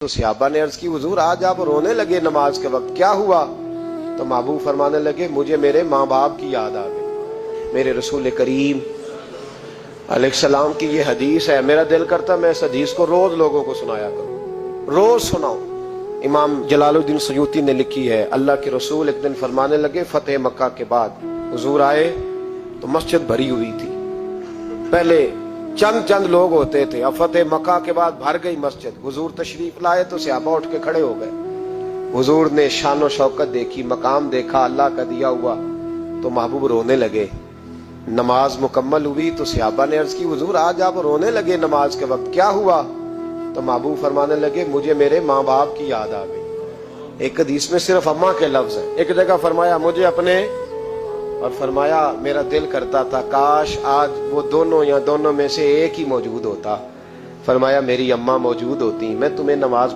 تو صحابہ نے عرض کی حضور آج آپ رونے لگے نماز کے وقت، کیا ہوا؟ تو محبوب فرمانے لگے مجھے میرے ماں باپ کی یاد آ گئی۔ میرے رسول کریم علیہ السلام کی یہ حدیث ہے، میرا دل کرتا میں اس حدیث کو روز لوگوں کو سنایا کروں، روز سناؤں۔ امام جلال الدین سیوطی نے لکھی ہے، اللہ کے رسول ایک دن فرمانے لگے فتح مکہ کے بعد حضور آئے تو مسجد بھری ہوئی تھی، پہلے چند لوگ ہوتے تھے، اب فتح مکہ کے بعد بھر گئی مسجد۔ حضور تشریف لائے تو صحابہ اٹھ کے کھڑے ہو گئے۔ حضور نے شان و شوکت دیکھی، مقام دیکھا اللہ کا دیا ہوا، تو محبوب رونے لگے۔ نماز مکمل ہوئی تو صحابہ نے عرض کی حضور آج آپ رونے لگے نماز کے وقت، کیا ہوا؟ تو محبوب فرمانے لگے مجھے میرے ماں باپ کی یاد آ گئی۔ ایک حدیث میں صرف اماں کے لفظ ہیں، ایک جگہ فرمایا مجھے اپنے، اور فرمایا میرا دل کرتا تھا کاش آج وہ دونوں یا دونوں میں سے ایک ہی موجود ہوتا۔ فرمایا میری اماں موجود ہوتی، میں تمہیں نماز